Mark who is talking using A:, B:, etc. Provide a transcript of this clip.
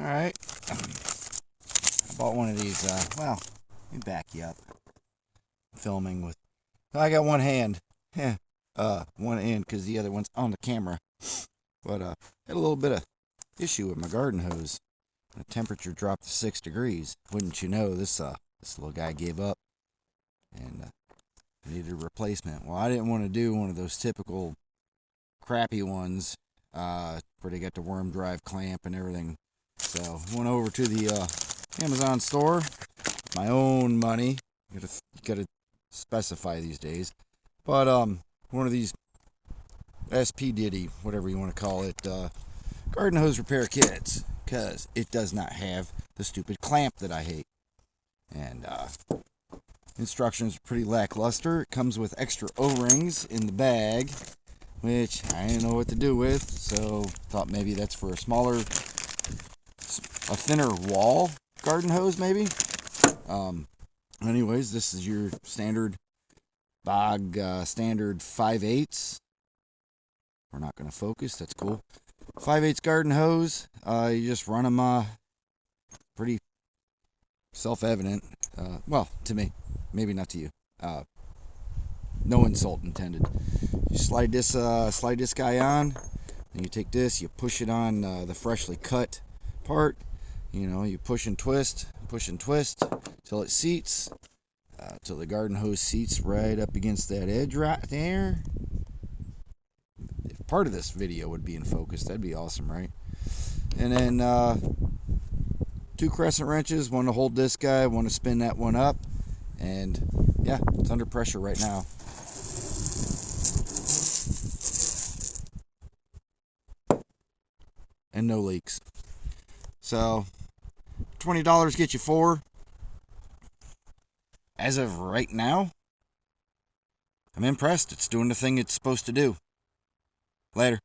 A: Alright. I bought one of these, well, let me back you up. Filming with, I got one hand. One hand because the other one's on the camera. But, had a little bit of issue with my garden hose. The temperature dropped to 6 degrees. Wouldn't you know, this little guy gave up and needed a replacement. Well, I didn't want to do one of those typical crappy ones where they got the worm drive clamp and everything. So went over to the Amazon store, my own money. You gotta specify these days. But one of these STYDDI, whatever you want to call it, garden hose repair kits, because it does not have the stupid clamp that I hate. And instructions are pretty lackluster. It comes with extra O-rings in the bag, which I didn't know what to do with, so thought maybe that's for a thinner wall garden hose, maybe. Anyways, this is your standard bog, standard 5/8. We're not going to focus, that's cool. 5/8 garden hose. You just run them, pretty self-evident. Well, to me, maybe not to you. No insult intended. You slide this guy on, and you take this, you push it on the freshly cut part. You know, you push and twist till it seats, till the garden hose seats right up against that edge right there. If part of this video would be in focus, that'd be awesome, right? And then 2 crescent wrenches, one to hold this guy, one to spin that one up, and yeah, it's under pressure right now. And no leaks. So $20 get you 4. As of right now, I'm impressed. It's doing the thing it's supposed to do. Later.